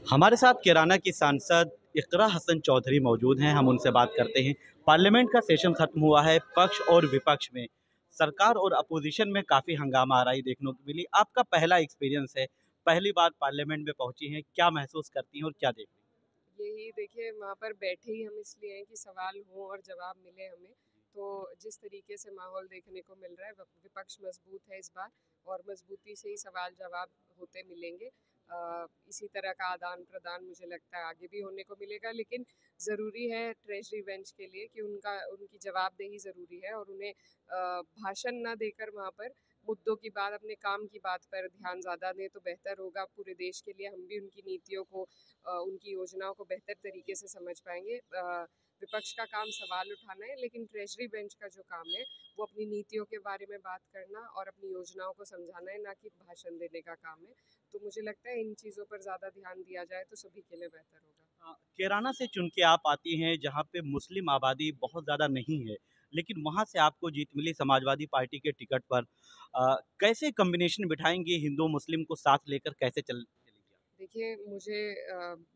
हमारे साथ कैराना की सांसद इकरा हसन चौधरी मौजूद हैं। हम उनसे बात करते हैं। पार्लियामेंट का सेशन खत्म हुआ है। पक्ष और विपक्ष में, सरकार और अपोजिशन में काफ़ी हंगामा आ रही देखने को मिली। आपका पहला एक्सपीरियंस है, पहली बार पार्लियामेंट में पहुंची हैं, क्या महसूस करती हैं और क्या देख रही यही देखिए, वहाँ पर बैठे ही हम इसलिए हैं कि सवाल हों और जवाब मिले हमें। तो जिस तरीके से माहौल देखने को मिल रहा है, विपक्ष मजबूत है इस बार, और मजबूती से ही सवाल जवाब होते मिलेंगे। इसी तरह का आदान प्रदान मुझे लगता है आगे भी होने को मिलेगा, लेकिन ज़रूरी है ट्रेजरी बेंच के लिए कि उनकी जवाबदेही ज़रूरी है, और उन्हें भाषण ना देकर वहाँ पर मुद्दों की बात, अपने काम की बात पर ध्यान ज़्यादा दें तो बेहतर होगा पूरे देश के लिए। हम भी उनकी नीतियों को, उनकी योजनाओं को बेहतर तरीके से समझ पाएंगे। विपक्ष का काम सवाल उठाना है, लेकिन ट्रेजरी बेंच का जो काम है वो अपनी नीतियों के बारे में बात करना और अपनी योजनाओं को समझाना है, ना कि भाषण देने का काम है। तो मुझे लगता है इन चीज़ों पर ज़्यादा ध्यान दिया जाए तो सभी के लिए बेहतर होगा। कैराना से चुन के आप आती हैं, जहां पे मुस्लिम आबादी बहुत ज़्यादा नहीं है, लेकिन वहां से आपको जीत मिली समाजवादी पार्टी के टिकट पर। कैसे कम्बिनेशन बिठाएंगे, हिंदू मुस्लिम को साथ लेकर कैसे चलेगी आप? देखिए, मुझे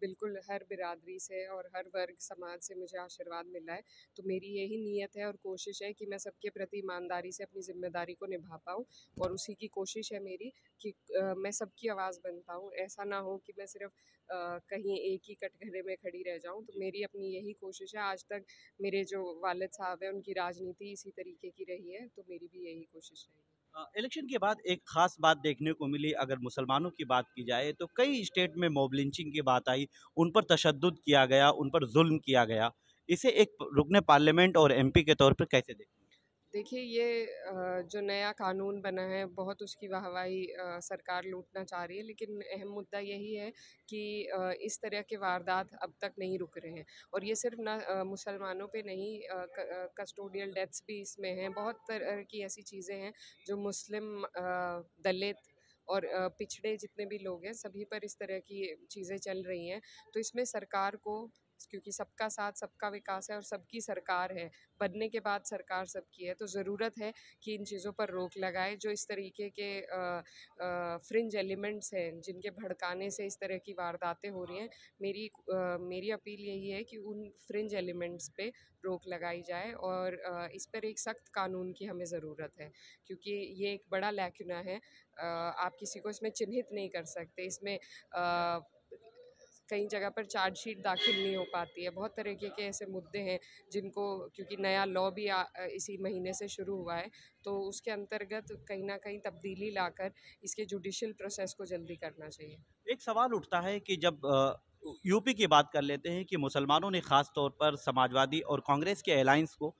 बिल्कुल हर बिरादरी से और हर वर्ग समाज से मुझे आशीर्वाद मिला है। तो मेरी यही नीयत है और कोशिश है कि मैं सबके प्रति ईमानदारी से अपनी ज़िम्मेदारी को निभा पाऊँ, और उसी की कोशिश है मेरी कि मैं सबकी आवाज़ बन पाऊँ। ऐसा ना हो कि मैं सिर्फ़ कहीं एक ही कटघरे में खड़ी रह जाऊँ। तो जी। मेरी अपनी यही कोशिश है। आज तक मेरे जो वालिद साहब हैं, उनकी राजनीति इसी तरीके की रही है, तो मेरी भी यही कोशिश रहेगी। इलेक्शन के बाद एक खास बात देखने को मिली। अगर मुसलमानों की बात की जाए तो कई स्टेट में मॉब लिंचिंग की बात आई, उन पर तशद्दुद किया गया, उन पर जुल्म किया गया। इसे एक रुकने पार्लियामेंट और एमपी के तौर पर कैसे देखें? देखिए, ये जो नया कानून बना है, बहुत उसकी वाहवाही सरकार लूटना चाह रही है, लेकिन अहम मुद्दा यही है कि इस तरह के वारदात अब तक नहीं रुक रहे हैं। और ये सिर्फ ना मुसलमानों पे नहीं, कस्टोडियल डेथ्स भी इसमें हैं। बहुत तरह की ऐसी चीज़ें हैं जो मुस्लिम, दलित और पिछड़े जितने भी लोग हैं, सभी पर इस तरह की चीज़ें चल रही हैं। तो इसमें सरकार को, क्योंकि सबका साथ सबका विकास है और सबकी सरकार है, बनने के बाद सरकार सबकी है, तो ज़रूरत है कि इन चीज़ों पर रोक लगाए। जो इस तरीके के फ्रिंज एलिमेंट्स हैं, जिनके भड़काने से इस तरह की वारदातें हो रही हैं, मेरी अपील यही है कि उन फ्रिंज एलिमेंट्स पे रोक लगाई जाए, और इस पर एक सख्त कानून की हमें ज़रूरत है, क्योंकि ये एक बड़ा लैक्यूना है। आप किसी को इसमें चिन्हित नहीं कर सकते। इसमें कई जगह पर चार्जशीट दाखिल नहीं हो पाती है। बहुत तरीके के ऐसे मुद्दे हैं जिनको, क्योंकि नया लॉ भी इसी महीने से शुरू हुआ है, तो उसके अंतर्गत कहीं न कहीं तब्दीली लाकर इसके जुडिशियल प्रोसेस को जल्दी करना चाहिए। एक सवाल उठता है कि जब यूपी की बात कर लेते हैं कि मुसलमानों ने खास तौर पर समाजवादी और कांग्रेस के अलायंस को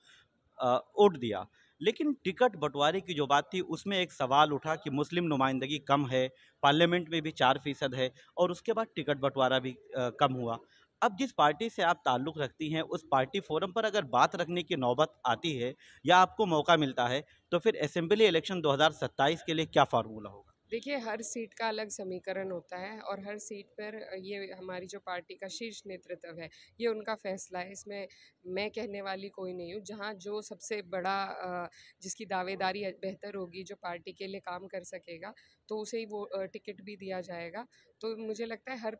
वोट दिया, लेकिन टिकट बंटवारे की जो बात थी उसमें एक सवाल उठा कि मुस्लिम नुमाइंदगी कम है, पार्लियामेंट में भी 4% है, और उसके बाद टिकट बंटवारा भी कम हुआ। अब जिस पार्टी से आप ताल्लुक़ रखती हैं, उस पार्टी फोरम पर अगर बात रखने की नौबत आती है या आपको मौका मिलता है, तो फिर असेंबली इलेक्शन 2027 के लिए क्या फार्मूला होगा? देखिए, हर सीट का अलग समीकरण होता है, और हर सीट पर ये हमारी जो पार्टी का शीर्ष नेतृत्व है, ये उनका फैसला है। इसमें मैं कहने वाली कोई नहीं हूँ। जहाँ जो सबसे बड़ा, जिसकी दावेदारी बेहतर होगी, जो पार्टी के लिए काम कर सकेगा, तो उसे ही वो टिकट भी दिया जाएगा। तो मुझे लगता है हर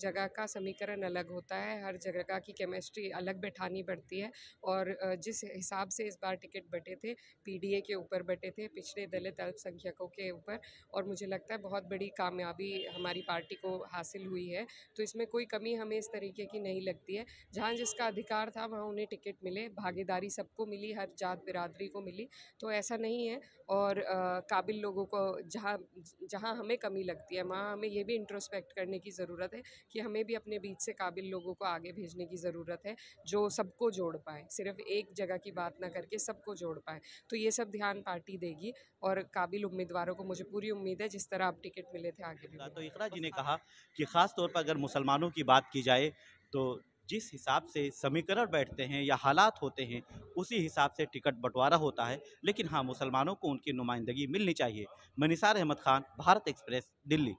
जगह का समीकरण अलग होता है, हर जगह की केमिस्ट्री अलग बैठानी पड़ती है। और जिस हिसाब से इस बार टिकट बँटे थे, पीडीए के ऊपर बँटे थे, पिछड़े दलित अल्पसंख्यकों के ऊपर, और मुझे लगता है बहुत बड़ी कामयाबी हमारी पार्टी को हासिल हुई है। तो इसमें कोई कमी हमें इस तरीके की नहीं लगती है। जहाँ जिसका अधिकार था वहाँ उन्हें टिकट मिले, भागीदारी सबको मिली, हर जात बिरादरी को मिली, तो ऐसा नहीं है। और काबिल लोगों को जहाँ जहाँ हमें कमी लगती है, वहाँ हमें ये भी इंट्रोस्पेक्ट करने की ज़रूरत है कि हमें भी अपने बीच से काबिल लोगों को आगे भेजने की ज़रूरत है, जो सबको जोड़ पाए, सिर्फ एक जगह की बात ना करके सबको जोड़ पाए। तो ये सब ध्यान पार्टी देगी, और काबिल उम्मीदवारों को मुझे पूरी उम्मीद है, जिस तरह अब टिकट मिले थे आगे भी तो मिलेंगे। इकरा जी ने कहा कि ख़ास तौर पर अगर मुसलमानों की बात की जाए, तो जिस हिसाब से समीकरण बैठते हैं या हालात होते हैं, उसी हिसाब से टिकट बंटवारा होता है। लेकिन हाँ, मुसलमानों को उनकी नुमाइंदगी मिलनी चाहिए। मैं निसार अहमद खान, भारत एक्सप्रेस, दिल्ली।